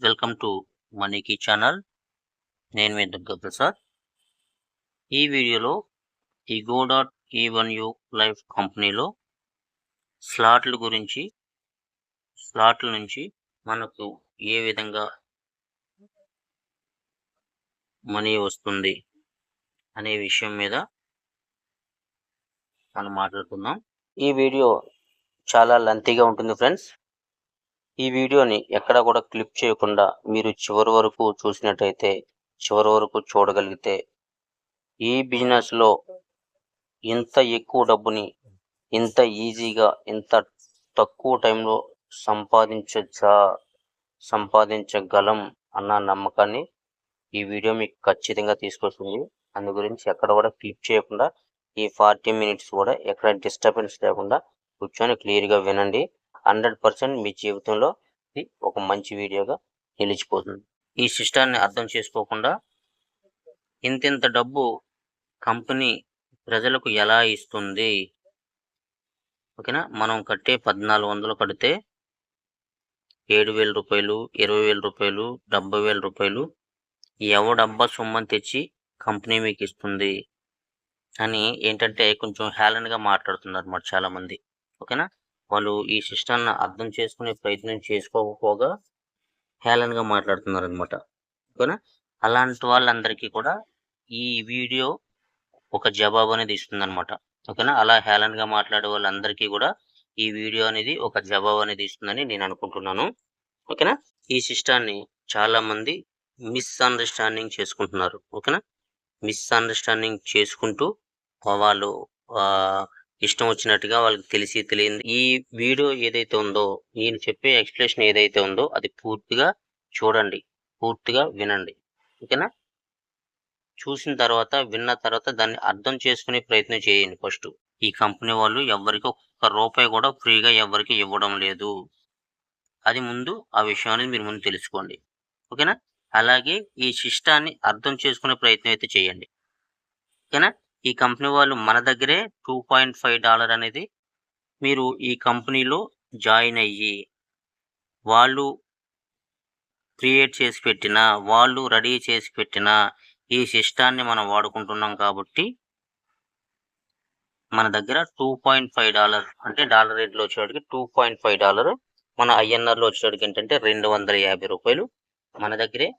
Welcome to మనీకి channel. నేను మీ దుర్గా ప్రసాద్. ఈ వీడియోలో ఈ go.e1u లైఫ్ కంపెనీలో స్లాట్ల గురించి, స్లాట్ల నుంచి మనకు ఏ విధంగా మనీ వస్తుంది అనే విషయం మీద మనం మాట్లాడుకుందాం. ఈ వీడియో చాలా లెంతీగా ఉంటుంది ఫ్రెండ్స్. ఈ వీడియోని ఎక్కడ కూడా క్లిప్ చేయకుండా మీరు చివరి వరకు చూసినట్టయితే, చివరి వరకు చూడగలిగితే ఈ బిజినెస్లో ఇంత ఎక్కువ డబ్బుని ఇంత ఈజీగా ఇంత తక్కువ టైంలో సంపాదించగలం అన్న నమ్మకాన్ని ఈ వీడియో మీకు ఖచ్చితంగా తీసుకొస్తుంది. అందు గురించి ఎక్కడ కూడా క్లిప్ చేయకుండా ఈ 40 మినిట్స్ కూడా ఎక్కడ డిస్టర్బెన్స్ లేకుండా కూర్చొని క్లియర్గా వినండి. 100% మీ జీవితంలో ఇది ఒక మంచి వీడియోగా నిలిచిపోతుంది. ఈ సిస్టాన్ని అర్థం చేసుకోకుండా ఇంతింత డబ్బు కంపెనీ ప్రజలకు ఎలా ఇస్తుంది, ఓకేనా? మనం కట్టే 1400 కడితే 7,000 రూపాయలు, 20,000 రూపాయలు, 70,000 రూపాయలు ఎవడబ్బా సొమ్మని తెచ్చి కంపెనీ మీకు ఇస్తుంది అని ఏంటంటే కొంచెం హేళనగా మాట్లాడుతున్నారు అన్నమాట చాలామంది, ఓకేనా? వాళ్ళు ఈ సిస్టాన్ని అర్థం చేసుకునే ప్రయత్నం చేసుకోకపోగా హేళనగా మాట్లాడుతున్నారు అనమాట, ఓకేనా? అలాంటి వాళ్ళందరికీ కూడా ఈ వీడియో ఒక జవాబు అనేది ఇస్తుంది అనమాట, ఓకేనా? అలా హేళనగా మాట్లాడే వాళ్ళందరికీ కూడా ఈ వీడియో అనేది ఒక జవాబు అనేది ఇస్తుందని నేను అనుకుంటున్నాను, ఓకేనా? ఈ సిస్టాన్ని చాలా మంది మిస్అండర్స్టాండింగ్ చేసుకుంటున్నారు, ఓకేనా? మిస్అండర్స్టాండింగ్ చేసుకుంటూ వాళ్ళు ఇష్టం వచ్చినట్టుగా వాళ్ళకి తెలియదు. ఈ వీడియో ఏదైతే ఉందో, నేను చెప్పే ఎక్స్ప్లెనేషన్ ఏదైతే ఉందో అది పూర్తిగా చూడండి, పూర్తిగా వినండి, ఓకేనా? చూసిన తర్వాత, విన్న తర్వాత దాన్ని అర్థం చేసుకునే ప్రయత్నం చేయండి. ఫస్ట్ ఈ కంపెనీ వాళ్ళు ఎవరికి ఒక్క రూపాయి కూడా ఫ్రీగా ఎవరికి ఇవ్వడం లేదు. అది ముందు ఆ విషయం అనేది మీరు ముందు తెలుసుకోండి, ఓకేనా? అలాగే ఈ సిస్టాన్ని అర్థం చేసుకునే ప్రయత్నం అయితే చేయండి, ఓకేనా? ఈ కంపెనీ వాళ్ళు మన దగ్గరే $2.5 అనేది మీరు ఈ కంపెనీలో జాయిన్ అయ్యి వాళ్ళు క్రియేట్ చేసి పెట్టిన, వాళ్ళు రెడీ చేసి పెట్టిన ఈ సిస్టాన్ని మనం వాడుకుంటున్నాం కాబట్టి మన దగ్గర $2.5 అంటే డాలర్ రేట్లో వచ్చేటికి $2.5, మన ఐఎన్ఆర్లో వచ్చేటికి ఏంటంటే 250 రూపాయలు మన దగ్గరే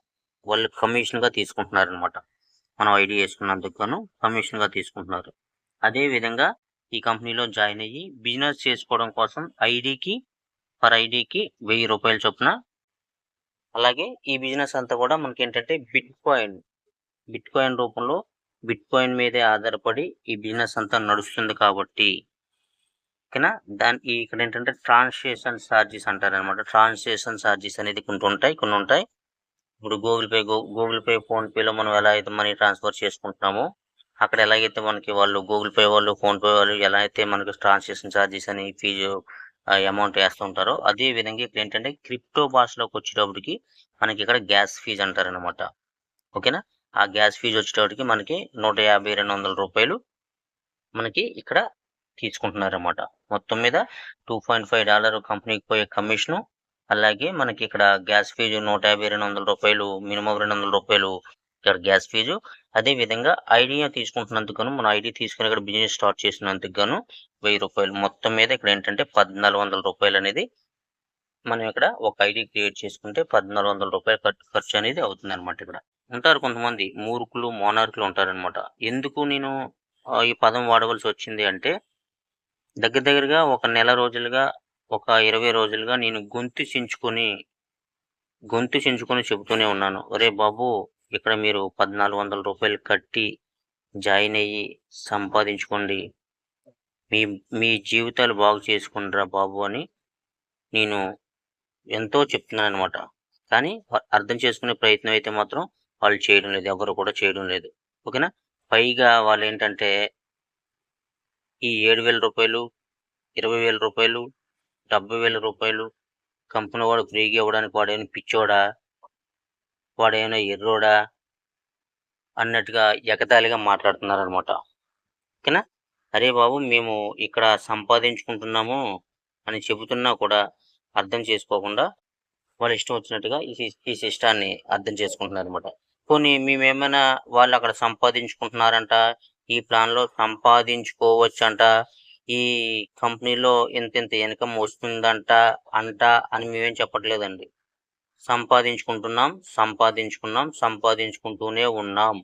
వాళ్ళు కమిషన్గా తీసుకుంటున్నారు అనమాట. మనం ఐడి వేసుకున్నందుకు గాను కమిషన్గా తీసుకుంటున్నారు. అదేవిధంగా ఈ కంపెనీలో జాయిన్ అయ్యి బిజినెస్ చేసుకోవడం కోసం పర్ ఐడికి 1000 రూపాయల చొప్పున. అలాగే ఈ బిజినెస్ అంతా కూడా మనకి ఏంటంటే బిట్ కాయిన్ రూపంలో బిట్ కాయిన్ మీదే ఆధారపడి ఈ బిజినెస్ అంతా నడుస్తుంది కాబట్టి, ఓకేనా? ఇక్కడ ఏంటంటే ట్రాన్సాక్షన్ ఛార్జెస్ అంటారనమాట. ట్రాన్సాక్షన్ ఛార్జెస్ అనేది కొన్ని ఉంటాయి. ఇప్పుడు గూగుల్ పే, ఫోన్పేలో మనం ఎలా అయితే మనీ ట్రాన్స్ఫర్ చేసుకుంటున్నామో అక్కడ ఎలాగైతే మనకి వాళ్ళు గూగుల్ పే వాళ్ళు, ఫోన్పే వాళ్ళు ఎలా అయితే మనకి ట్రాన్సాక్షన్ ఛార్జెస్ అని ఫీజు అమౌంట్ వేస్తూ ఉంటారో, అదే విధంగా ఇక్కడ ఏంటంటే క్రిప్టో భాషలోకి వచ్చేటప్పటికి మనకి ఇక్కడ గ్యాస్ ఫీజు అంటారనమాట, ఓకేనా? ఆ గ్యాస్ ఫీజు వచ్చేటప్పటికి మనకి 150-200 రూపాయలు మనకి ఇక్కడ తీసుకుంటున్నారన్నమాట. మొత్తం మీద $2.5 కంపెనీకి పోయే కమిషను. అలాగే మనకి ఇక్కడ గ్యాస్ ఫీజు 150-200 రూపాయలు, మినిమం 200 రూపాయలు ఇక్కడ గ్యాస్ ఫీజు. అదేవిధంగా ఐడియా తీసుకుంటున్నందుకు గాను, మన ఐడి తీసుకుని ఇక్కడ బిజినెస్ స్టార్ట్ చేసినందుకు గాను 1000 రూపాయలు. మొత్తం మీద ఇక్కడ ఏంటంటే 1400 రూపాయలు అనేది మనం ఇక్కడ ఒక ఐడి క్రియేట్ చేసుకుంటే 1400 రూపాయలు ఖర్చు అనేది అవుతుంది అనమాట. ఇక్కడ ఉంటారు కొంతమంది మూర్ఖులు, మోనార్కులు ఉంటారనమాట. ఎందుకు నేను ఈ పదం వాడవలసి వచ్చింది అంటే, దగ్గరగా ఒక నెల రోజులుగా, ఒక 20 రోజులుగా నేను గొంతు చించుకొని చెబుతూనే ఉన్నాను, ఒరే బాబు ఇక్కడ మీరు 1400 రూపాయలు కట్టి జాయిన్ అయ్యి సంపాదించుకోండి, మీ జీవితాలు బాగు చేసుకుంటారా బాబు అని నేను ఎంతో చెప్తున్నాను అనమాట. కానీ అర్థం చేసుకునే ప్రయత్నం అయితే మాత్రం వాళ్ళు చేయడం లేదు, ఎవరు కూడా చేయడం లేదు, ఓకేనా? పైగా వాళ్ళు ఏంటంటే ఈ 7,000 రూపాయలు, 20,000 రూపాయలు, 70,000 రూపాయలు కంపెనీ వాడు ఫ్రీగా ఇవ్వడానికి వాడేమైనా పిచ్చోడా, వాడేమైనా ఎర్రోడా అన్నట్టుగా ఎగతాళిగా మాట్లాడుతున్నారు అనమాట, ఓకేనా? అరే బాబు మేము ఇక్కడ సంపాదించుకుంటున్నాము అని చెబుతున్నా కూడా అర్థం చేసుకోకుండా వాళ్ళ ఇష్టం వచ్చినట్టుగా ఈ సిస్టాన్ని అర్థం చేసుకుంటున్నారు అనమాట. పోనీ మేమేమైనా వాళ్ళు అక్కడ సంపాదించుకుంటున్నారంట, ఈ ప్లాన్‌లో సంపాదించుకోవచ్చంట, ఈ కంపెనీలో ఇంతింత ఇన్‌కమ్ వస్తుందంట, అని మేమేం చెప్పట్లేదండి. సంపాదించుకుంటూనే ఉన్నాం.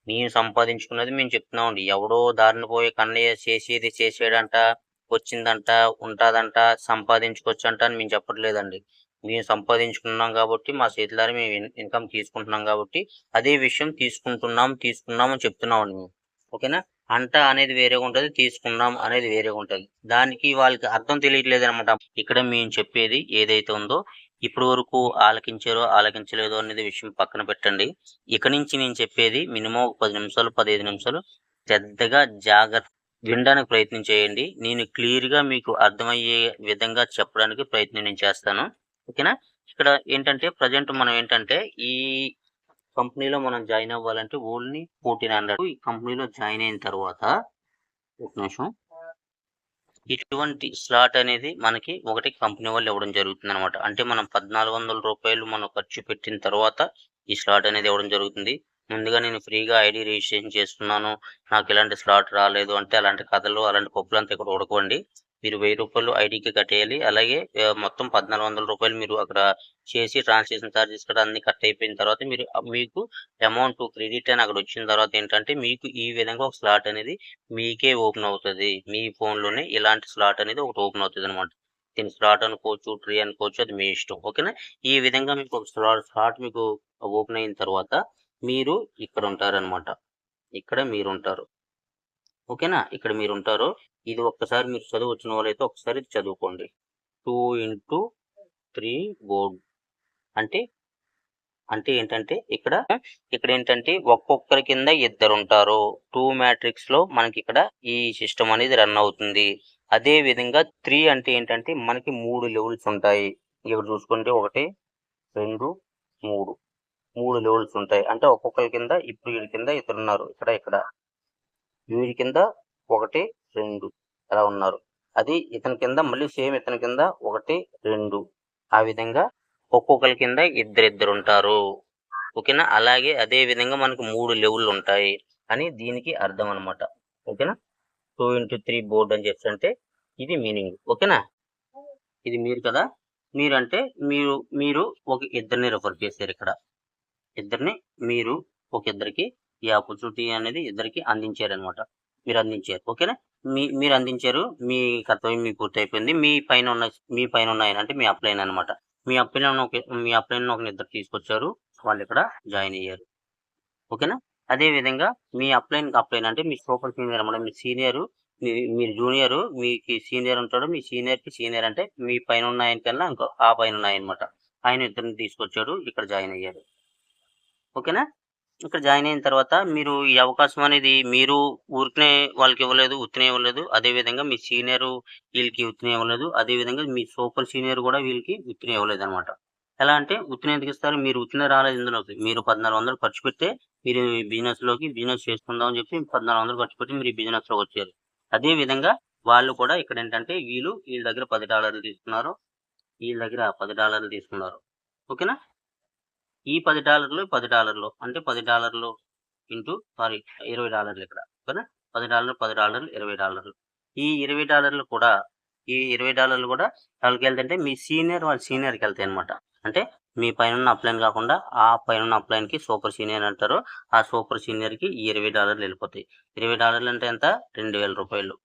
మేము సంపాదించుకున్నది మేము చెప్తున్నామండి. ఎవడో దారిన పోయే కన్నయ్య చేసేది చేసాడంట, వచ్చిందంట, ఉంటాదంట, సంపాదించుకోవచ్చంట అని మేము చెప్పట్లేదండి. మేము సంపాదించుకున్నాం కాబట్టి మా చేతులారా మేము ఇన్‌కమ్ తీసుకుంటున్నాం కాబట్టి, అదే విషయం తీసుకున్నాం అని చెప్తున్నామండి మేము. ఓకేనా? అనేది వేరేగా ఉంటది. తీసుకున్నాం అనేది వేరేగా ఉంటది. దానికి వాళ్ళకి అర్థం తెలియట్లేదనమాట. ఇక్కడ మేము చెప్పేది ఏదైతే ఉందో ఇప్పటి వరకు ఆలకించలేదో అనేది విషయం పక్కన పెట్టండి. ఇక నుంచి నేను చెప్పేది మినిమం ఒక 10 నిమిషాలు, 15 నిమిషాలు శ్రద్ధగా వినడానికి ప్రయత్నం చేయండి. నేను క్లియర్‌గా మీకు అర్థమయ్యే విధంగా చెప్పడానికి ప్రయత్నం నేను చేస్తాను. ఓకేనా? ఇక్కడ ఏంటంటే ప్రెజెంట్ మనం ఏంటంటే ఈ కంపెనీలో మనం జాయిన్ అవ్వాలంటే ఓన్లీ 1400 ఈ కంపెనీలో జాయిన్ అయిన తర్వాత ఒక నిమిషం. ఇటువంటి స్లాట్ అనేది మనకి ఒకటి కంపెనీ వాళ్ళు ఇవ్వడం జరుగుతుందనమాట. అంటే మనం రూ. 1400 మనం ఖర్చు పెట్టిన తర్వాత ఈ స్లాట్ అనేది ఇవ్వడం జరుగుతుంది. ముందుగా నేను ఫ్రీగా ఐడీ రిజిస్ట్రేషన్ చేసుకున్నాను. నాకు ఇలాంటి స్లాట్ రాలేదు అంటే అలాంటి కథలు, అలాంటి పప్పులంతా ఇక్కడ ఉడకవండి. మీరు రూ. 1000 ఐడీకి కట్టేయాలి. అలాగే మొత్తం రూ. 1400 మీరు అక్కడ చేసి ట్రాన్సాక్షన్ చార్జెస్ కూడా అన్నీ కట్ అయిపోయిన తర్వాత మీకు అమౌంట్ క్రెడిట్ అని అక్కడ వచ్చిన తర్వాత ఏంటంటే మీకు ఈ విధంగా ఒక స్లాట్ అనేది మీకే ఓపెన్ అవుతది. మీ ఫోన్‌లోనే ఇలాంటి స్లాట్ అనేది ఒకటి ఓపెన్ అవుతదనమాట. దీన్ని స్లాట్ అనుకోవచ్చు, ట్రీ అనుకోవచ్చు అది మీ ఇష్టం. ఓకేనా? ఈ విధంగా మీకు ఒక స్లాట్ మీకు ఓపెన్ అయిన తర్వాత మీరు ఇక్కడ ఉంటారనమాట. ఇక్కడ మీరుంటారు. ఓకేనా? ఇక్కడ మీరుంటారు. ఇది ఒక్కసారి మీరు చదువొచ్చిన వాళ్ళైతే ఒకసారి ఇది చదువుకోండి. 2/3 బోర్డ్ అంటే ఏంటంటే ఇక్కడేంటంటే ఒక్కొక్కరి కింద ఇద్దరుంటారు. 2 మ్యాట్రిక్స్‌లో మనకిక్కడ ఈ సిస్టమ్ అనేది రన్ అవుతుంది. అదే విధంగా 3 అంటే ఏంటంటే మనకి 3 లెవెల్స్ ఉంటాయి. ఇక్కడ చూసుకుంటే 1, 2, 3. 3 లెవెల్స్ ఉంటాయి. అంటే ఒక్కొక్కరి కింద ఇప్పుడు వీడి కింద ఇద్దరున్నారు. ఇక్కడ. వీడి కింద 1, 2 అలా ఉన్నారు. అది ఇతని కింద మళ్ళీ సేమ్ ఇతని కింద 1, 2 ఆ విధంగా ఒక్కొక్కరి కింద ఇద్దరుంటారు. ఓకేనా? అలాగే అదే విధంగా మనకు 3 లెవెల్‌లుంటాయి అని దీనికి అర్థం అనమాట. ఓకేనా? 2/3 బోర్డ్ అని చెప్పంటే ఇది మీనింగ్. ఓకేనా? ఇది మీరు కదా! మీరంటే మీరు ఒక ఇద్దరిని రిఫర్ చేశారిక్కడ. మీరు ఒక ఇద్దరికి ఈ ఆపర్చునిటీ అనేది ఇద్దరికి అందించారనమాట. మీరందించారు. ఓకేనా? మీరందించారు. మీ కర్తవ్యం మీకు పూర్తయిపోయింది. మీ పైనున్న ఆయన అంటే మీ అప్‌లైన్ అనమాట. మీ అప్‌లైన్ ఒక ఇద్దరు తీసుకొచ్చారు. వాళ్ళిక్కడ జాయిన్ అయ్యారు. ఓకేనా? అదే విధంగా మీ అప్‌లైన్ అంటే మీ సూపర్ సీనియర్ అనమాట. మీ సీనియరు మీరు జూనియరు మీకి సీనియర్ ఉంటాడు. మీ సీనియర్‌కి సీనియర్ అంటే మీ పైనున్న ఆయన కన్నా ఆ పైనున్న ఆయనమాట. ఆయన ఇద్దరిని తీసుకొచ్చాడు. ఇక్కడ జాయిన్ అయ్యారు. ఓకేనా? ఇక్కడ జాయిన్ అయిన తర్వాత మీరు ఈ అవకాశం అనేది మీరు ఊరికనే వాళ్ళకి ఇవ్వలేదు, ఉత్తినే ఇవ్వలేదు. అదే విధంగా మీ సీనియరు వీళ్ళకి ఉత్తినే ఇవ్వలేదు. అదే విధంగా మీ సూపర్ సీనియర్ కూడా వీళ్ళకి ఉత్తినే ఇవ్వలేదనమాట. ఎలా అంటే ఉత్తినే ఎందుకు ఇస్తారు? మీరు ఉత్తినే రాలేదు ఇందులోకి. మీరు 1400 ఖర్చు పెడితే మీరు ఈ బిజినెస్ చేసుకుందాం అని చెప్పి 1400 ఖర్చు పెట్టి మీరు ఈ బిజినెస్‌లోకి వచ్చారు. అదే విధంగా వాళ్ళు కూడా ఇక్కడేంటంటే వీళ్ళ దగ్గర $10 తీసుకున్నారు. వీళ్ళ దగ్గర $10 తీసుకున్నారు. ఓకేనా? ఈ $10 $10 అంటే $10 ఇంటూ $20 ఇక్కడ. ఓకేనా? $10 $20. ఈ $20 కూడా ఎవరికెళ్తాయంటే మీ వాళ్ళ సీనియర్‌కెళ్తాయన్నమాట. అంటే మీ పైనున్న అప్‌లైన్ కాకుండా ఆ పైనున్న అప్‌లైన్‌కి సూపర్ సీనియర్ అంటారు. ఆ సూపర్ సీనియర్‌కి ఈ $20 వెళ్ళిపోతాయి. $20 అంటే ఎంత? రూ. 2000.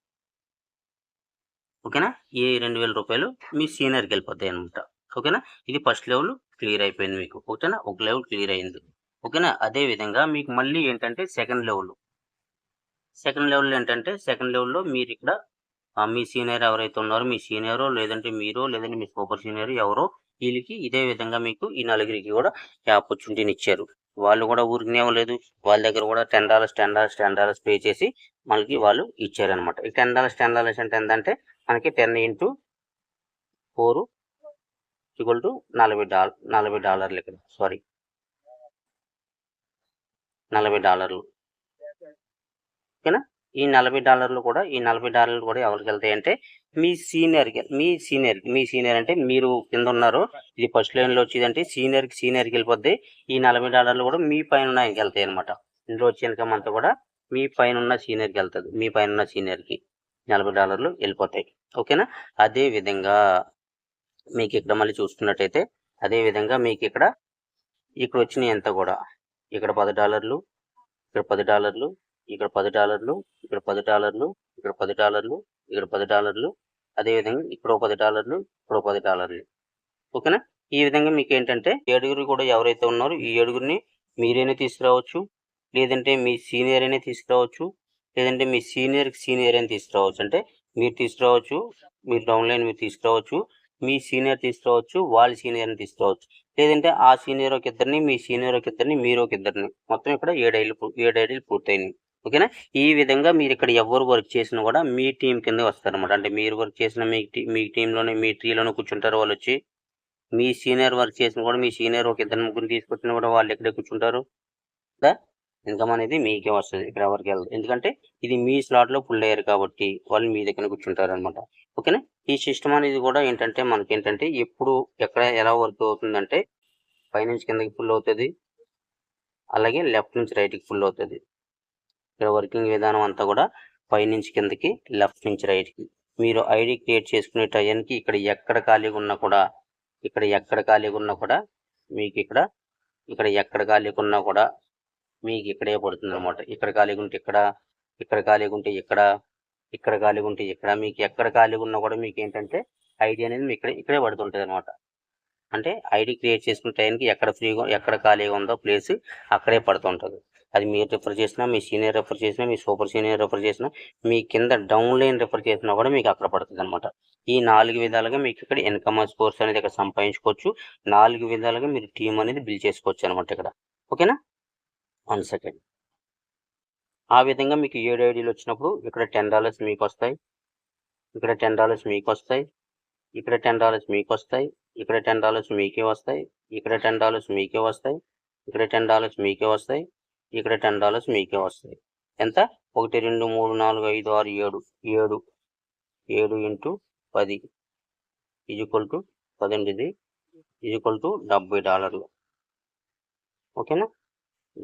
ఓకేనా? ఈ రూ. 2000 మీ సీనియర్‌కెళ్ళిపోతాయన్నమాట. ఓకేనా? ఇది ఫస్ట్ లెవెల్ క్లియర్ అయిపోయింది మీకు. ఓకేనా? ఒక లెవెల్ క్లియర్ అయింది. ఓకేనా? అదే విధంగా మీకు మళ్ళీ ఏంటంటే సెకండ్ లెవెల్. సెకండ్ లెవెల్‌లో మీరిక్కడ మీ సీనియర్ ఎవరైతే ఉన్నారో మీ సీనియరో లేదంటే మీ సూపర్ సీనియర్ ఎవరో వీళ్ళకి ఇదే విధంగా మీకు ఈ నలుగురికి కూడా ఈ ఆపర్చునిటీనిచ్చారు. వాళ్ళు కూడా ఊరికనే ఇవ్వలేదు. వాళ్ళ దగ్గర కూడా $10 పే చేసి మనకి వాళ్ళు ఇచ్చారనమాట. ఈ $10 అంటే ఎంతంటే మనకి 10 ఇంటూ 4 ఈక్వల్ టు $40 ఇక్కడ. సారీ. $40. ఓకేనా? ఈ $40 కూడా ఎవరికెళ్తాయంటే మీ సీనియర్ అంటే మీరు కింద ఉన్నారు, ఇది ఫస్ట్ లైన్లో వచ్చేదంటే సీనియర్కి వెళ్ళిపోద్ది. ఈ $40 కూడా మీ పైన ఉన్న ఆయనకి వెళ్తాయి అనమాట. ఇందులో వచ్చే ఇన్కమ్ అంతా కూడా మీ పైన ఉన్న సీనియర్కి వెళ్తుంది. మీ పైన ఉన్న సీనియర్కి $40 వెళ్ళిపోతాయి. ఓకేనా. అదే విధంగా మీకు ఇక్కడ మళ్ళీ చూసుకున్నట్టయితే, అదే విధంగా మీకు ఇక్కడ వచ్చినాయి అంతా కూడా, ఇక్కడ $10, ఇక్కడ $10, ఇక్కడ $10, ఇక్కడ $10, ఇక్కడ $10, ఇక్కడ $10, అదేవిధంగా ఇక్కడ $10, ఇక్కడ $10. ఓకేనా. ఈ విధంగా మీకు ఏంటంటే 7 కూడా ఎవరైతే ఉన్నారో ఈ 7 మీరైనా తీసుకురావచ్చు, లేదంటే మీ సీనియర్ అయినా తీసుకురావచ్చు, లేదంటే మీ సీనియర్ అయినా తీసుకురావచ్చు. అంటే మీరు తీసుకురావచ్చు, మీరు డౌన్లైన్ మీరు తీసుకురావచ్చు, మీ సీనియర్ తీసుకురావచ్చు, వాళ్ళ సీనియర్ని తీసుకురావచ్చు, లేదంటే ఆ సీనియర్ ఒక ఇద్దరిని, మీ సీనియర్ ఒక ఇద్దరిని, మీరు ఒక ఇద్దరిని, మొత్తం ఇక్కడ 7 ఐడీలు పూర్తయినాయి. ఓకేనా. ఈ విధంగా మీరు ఇక్కడ ఎవరు వర్క్ చేసినా కూడా మీ టీం కింద వస్తారనమాట. అంటే మీరు వర్క్ చేసిన మీ టీంలోనే, మీ ట్రీలోనే కూర్చుంటారు వాళ్ళు వచ్చి. మీ సీనియర్ వర్క్ చేసిన కూడా మీ సీనియర్ ఒక ఇద్దరు ముగ్గురు తీసుకొచ్చినా కూడా వాళ్ళు ఎక్కడే కూర్చుంటారు. ఇన్కమ్ అనేది మీకే వస్తుంది, ఇక్కడ ఎవరికి వెళ్ళదు. ఎందుకంటే ఇది మీ స్లాట్లో ఫుల్ అయ్యారు కాబట్టి వాళ్ళు మీ దగ్గర కూర్చుంటారు అనమాట. ఓకేనా. ఈ సిస్టమ్ అనేది కూడా ఏంటంటే మనకి ఏంటంటే ఎప్పుడు ఎక్కడ ఎలా వర్క్ అవుతుందంటే, పైనుంచి కిందకి ఫుల్ అవుతుంది, అలాగే లెఫ్ట్ నుంచి రైట్కి ఫుల్ అవుతుంది. ఇక్కడ వర్కింగ్ విధానం అంతా కూడా పైనుంచి కిందకి, లెఫ్ట్ నుంచి రైట్కి. మీరు ఐడి క్రియేట్ చేసుకునే టైంకి ఇక్కడ ఎక్కడ ఖాళీగా ఉన్నా కూడా, మీకు ఇక్కడ ఎక్కడ ఖాళీగా ఉన్నా కూడా మీకు ఇక్కడే పడుతుంది అనమాట. ఇక్కడ ఖాళీగా ఉంటే ఇక్కడ ఖాళీగా ఉంటే ఇక్కడ ఖాళీగా ఉంటే ఇక్కడ, మీకు ఎక్కడ ఖాళీగా ఉన్నా కూడా మీకు ఏంటంటే ఐడి అనేది మీకు ఇక్కడే పడుతుంటుంది అనమాట. అంటే ఐడి క్రియేట్ చేసుకునే టైంకి ఎక్కడ ఖాళీగా ఉందో ప్లేస్ అక్కడే పడుతుంటుంది. అది మీరు రిఫర్ చేసినా, మీ సీనియర్ రిఫర్ చేసినా, మీ సూపర్ సీనియర్ రిఫర్ చేసినా, మీ కింద డౌన్ లైన్ రిఫర్ చేసినా కూడా మీకు అక్కడ పడుతుంది అనమాట. ఈ 4 విధాలుగా మీకు ఇక్కడ ఇన్కమ్ సోర్స్ అనేది ఇక్కడ సంపాదించుకోవచ్చు. 4 విధాలుగా మీరు టీం అనేది బిల్డ్ చేసుకోవచ్చు అనమాట ఇక్కడ. ఓకేనా. 1 సెకండ్. ఆ విధంగా మీకు 7 ఐడీలు వచ్చినప్పుడు ఇక్కడ $10 మీకు వస్తాయి, ఇక్కడ $10 మీకు వస్తాయి, ఇక్కడ $10 మీకు వస్తాయి, ఇక్కడ $10 మీకే వస్తాయి, ఇక్కడ $10 మీకే వస్తాయి, ఇక్కడ $10 మీకే వస్తాయి, ఇక్కడ $10 మీకే వస్తాయి. ఎంత? 1 2 3 4 5 6 7 7 ఇంటూ 10 18 $70. ఓకేనా.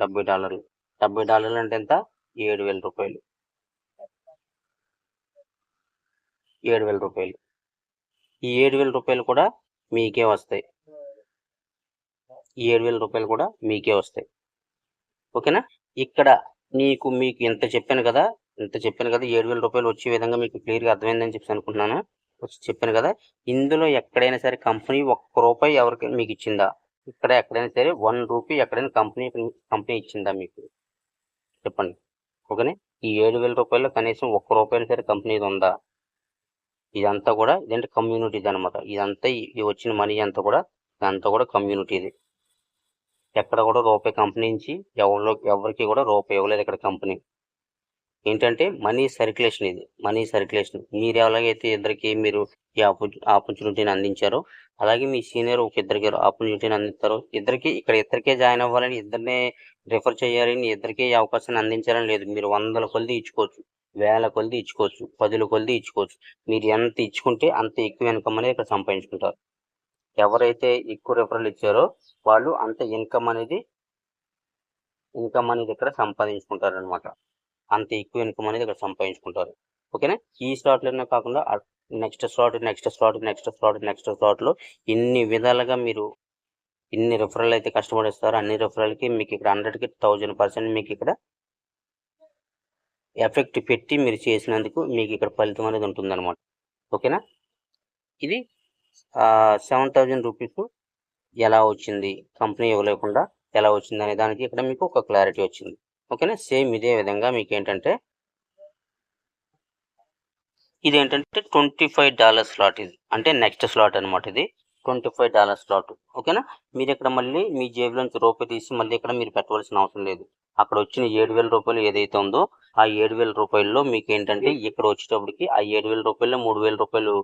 $70. $70 అంటే ఎంత? 7,000 రూపాయలు. 7,000 రూపాయలు. ఈ 7,000 రూపాయలు కూడా మీకే వస్తాయి. ఈ 7,000 రూపాయలు కూడా మీకే వస్తాయి. ఓకేనా. ఇక్కడ మీకు ఇంత చెప్పాను కదా, 7,000 రూపాయలు వచ్చే విధంగా మీకు క్లియర్గా అర్థమైందని చెప్పి అనుకుంటున్నాను. చెప్పాను కదా, ఇందులో ఎక్కడైనా సరే కంపెనీ ₹1 ఎవరికి మీకు ఇచ్చిందా? ఇక్కడ ఎక్కడైనా సరే ₹1 ఎక్కడైనా కంపెనీ ఇచ్చిందా మీకు? చెప్పండి. ఓకేనా. ఈ 7,000 రూపాయల్లో కనీసం ₹1 సరే కంపెనీది ఉందా? ఇదంతా కూడా ఇదంటే కమ్యూనిటీది అనమాట. ఇదంతా ఈ వచ్చిన మనీ అంతా కూడా కమ్యూనిటీది. ఎక్కడ కూడా రూపాయి కంపెనీ నుంచి ఎవరికి కూడా రూపాయి ఇవ్వలేదు ఇక్కడ కంపెనీ. ఏంటంటే మనీ సర్క్యులేషన్. ఇది మనీ సర్క్యులేషన్. మీరు ఎలాగైతే ఇద్దరికి మీరు ఈ ఆపర్చునిటీని అందించారో, అలాగే మీ సీనియర్ ఒక ఇద్దరికి ఆపర్చునిటీని అందిస్తారో, ఇద్దరికే జాయిన్ అవ్వాలని, ఇద్దరినే రిఫర్ చేయాలని, ఇద్దరికే ఈ అవకాశాన్ని అందించాలని లేదు. మీరు 100 కొలది ఇచ్చుకోవచ్చు, 1000 కొలది ఇచ్చుకోవచ్చు, 10 కొలది ఇచ్చుకోవచ్చు. మీరు ఎంత ఇచ్చుకుంటే అంత ఎక్కువ ఇన్కమ్ అనేది ఇక్కడ సంపాదించుకుంటారు. ఎవరైతే ఎక్కువ రిఫరల్ ఇచ్చారో వాళ్ళు అంత ఇన్కమ్ అనేది ఇక్కడ సంపాదించుకుంటారు అనమాట. అంత ఎక్కువ ఇన్కమ్ అనేది ఇక్కడ సంపాదించుకుంటారు. ఓకేనా. ఈ స్లాట్లోనే కాకుండా నెక్స్ట్ స్లాట్లో ఇన్ని విధాలుగా మీరు ఇన్ని రిఫరల్ అయితే కష్టపడిస్తారో అన్ని రిఫరల్కి మీకు ఇక్కడ 100కి 1000% మీకు ఇక్కడ ఎఫెక్ట్ పెట్టి మీరు చేసినందుకు మీకు ఇక్కడ ఫలితం అనేది ఉంటుందన్నమాట. ఓకేనా. ఇది 7,000 రూపీస్ ఎలా వచ్చింది, కంపెనీ ఇవ్వలేకుండా ఎలా వచ్చింది అనే దానికి ఇక్కడ మీకు ఒక క్లారిటీ వచ్చింది. ఓకేనా. సేమ్ ఇదే విధంగా మీకు ఏంటంటే ఇదేంటంటే $25 స్లాట్. ఇది అంటే నెక్స్ట్ స్లాట్ అనమాట. ఇది $25 స్లాట్. ఓకేనా. మీరు ఇక్కడ మళ్ళీ మీ జేబులోంచి రూపాయి తీసి మళ్ళీ ఇక్కడ మీరు పెట్టవలసిన అవసరం లేదు. అక్కడ వచ్చిన 7,000 రూపాయలు ఏదైతే ఉందో ఆ 7,000 రూపాయల్లో మీకు ఏంటంటే ఇక్కడ వచ్చేటప్పటికి ఆ 7,000 రూపాయల్లో 3,000 రూపాయలు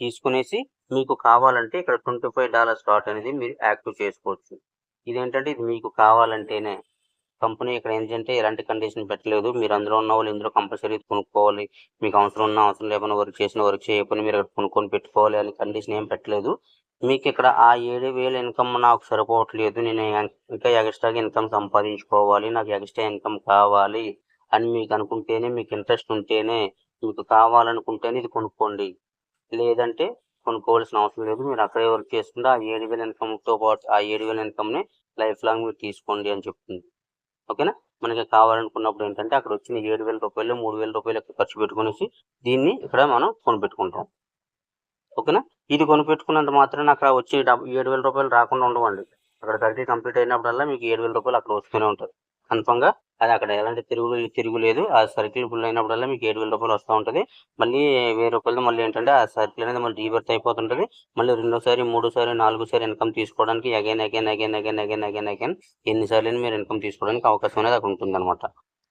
తీసుకునేసి మీకు కావాలంటే ఇక్కడ $25 స్లాట్ అనేది మీరు యాక్టివ్ చేసుకోవచ్చు. ఇదేంటంటే ఇది మీకు కావాలంటేనే, కంపెనీ ఇక్కడ ఏంటంటే ఎలాంటి కండిషన్ పెట్టలేదు. మీరు అందులో ఉన్న వాళ్ళు ఇందులో కంపల్సరీ కొనుక్కోవాలి, మీకు అవసరం ఉన్నా అవసరం లేకపోయినా వర్క్ చేసిన వర్క్ చేయకపోయినా మీరు ఇక్కడ కొనుక్కొని పెట్టుకోవాలి అని కండిషన్ ఏం పెట్టలేదు. మీకు ఇక్కడ ఆ 7,000 ఇన్కమ్ నాకు సరిపోవట్లేదు, నేను ఇంకా ఎక్స్ట్రాగా ఇన్కమ్ సంపాదించుకోవాలి, నాకు ఎక్స్ట్రా ఇన్కమ్ కావాలి అని మీకు అనుకుంటేనే, మీకు ఇంట్రెస్ట్ ఉంటేనే, మీకు కావాలనుకుంటేనే ఇది కొనుక్కోండి. లేదంటే కొనుక్కోవాల్సిన అవసరం లేదు. మీరు అక్కడే వర్క్ చేసుకుంటే ఆ 7,000 ఇన్కమ్తో పాటు ఆ 7,000 ఇన్కమ్ని లైఫ్ లాంగ్ మీరు తీసుకోండి అని చెప్తుంది. ఓకేనా. మనకి కావాలనుకున్నప్పుడు ఏంటంటే అక్కడ వచ్చిన 7,000 రూపాయలు 3,000 రూపాయలు ఇక్కడ ఖర్చు పెట్టుకునేసి దీన్ని ఇక్కడ మనం కొనిపెట్టుకుంటాం. ఓకేనా. ఇది కొనిపెట్టుకున్నంత మాత్రాన అక్కడ వచ్చి 7,000 రూపాయలు రాకుండా ఉండవండి. అక్కడ సర్కిల్ కంప్లీట్ అయినప్పుడల్లా మీకు 7,000 రూపాయలు అక్కడ వస్తూనే ఉంటుంది కన్ఫామ్గా. అది అక్కడ ఎలాంటి తిరుగులేదు. ఆ సర్కిల్ ఫుల్ అయినప్పుడల్లా మీకు 7,000 రూపాయలు వస్తూ ఉంటుంది. మళ్ళీ 1000 రూపాయలు మళ్ళీ ఏంటంటే ఆ సర్కిల్ అనేది మళ్ళీ రీబర్త్ అయిపోతుంటుంది. మళ్ళీ రెండోసారి, మూడోసారి, నాలుగోసారి ఇన్కమ్ తీసుకోవడానికి అగైన్ ఎన్నిసార్లు మీరు ఇన్కమ్ తీసుకోవడానికి అవకాశం అనేది అక్కడ ఉంటుంది అనమాట.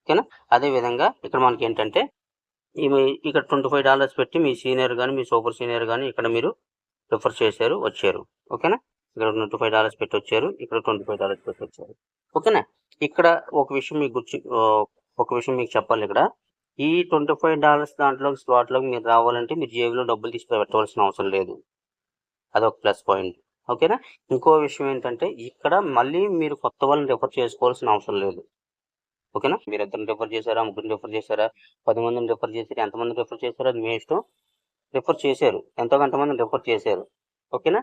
ఓకేనా. అదేవిధంగా ఇక్కడ మనకి ఏంటంటే ఇక్కడ $25 పెట్టి మీ సీనియర్ కానీ మీ సూపర్ సీనియర్ కానీ ఇక్కడ మీరు రిఫర్ చేశారు, వచ్చారు. ఓకేనా. ఇక్కడ $25 పెట్టి వచ్చారు, ఇక్కడ $25 పెట్టి వచ్చారు. ఓకేనా. ఇక్కడ ఒక విషయం మీకు చెప్పాలి. ఇక్కడ ఈ $25 దాంట్లో స్లాట్లోకి మీరు రావాలంటే మీరు జేబులో డబ్బులు తీసి పెట్టవలసిన అవసరం లేదు. అదొక ప్లస్ పాయింట్. ఓకేనా. ఇంకో విషయం ఏంటంటే ఇక్కడ మళ్ళీ మీరు కొత్త వాళ్ళని రిఫర్ చేసుకోవాల్సిన అవసరం లేదు. ఓకేనా. మీరు ఇద్దరిని రిఫర్ చేశారా, ముగ్గురిని రిఫర్ చేశారా, 10 మందిని రిఫర్ చేశారు, ఎంతమంది రిఫర్ చేశారో అది మీ ఇష్టం. రిఫర్ చేశారు, ఎంతో కొంతమందిని రిఫర్ చేశారు. ఓకేనా.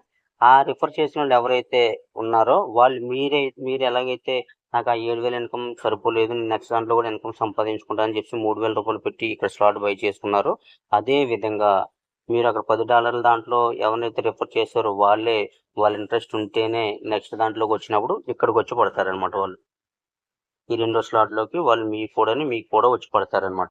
ఆ రిఫర్ చేసిన వాళ్ళు ఎవరైతే ఉన్నారో వాళ్ళు మీరు ఎలాగైతే నాకు ఆ 7,000 ఇన్కమ్ సరిపోలేదు, నెక్స్ట్ దాంట్లో కూడా ఇన్కమ్ సంపాదించుకుంటానని చెప్పి 3,000 రూపాయలు పెట్టి ఇక్కడ స్లాట్ బై చేసుకున్నారో అదే విధంగా మీరు అక్కడ $10 దాంట్లో ఎవరినైతే రిఫర్ చేశారో వాళ్ళ ఇంట్రెస్ట్ ఉంటేనే నెక్స్ట్ దాంట్లోకి వచ్చినప్పుడు ఇక్కడికి వచ్చి పడతారనమాట. వాళ్ళు ఈ రెండో స్లాట్లోకి వాళ్ళు మీకు కూడా వచ్చి పడతారనమాట.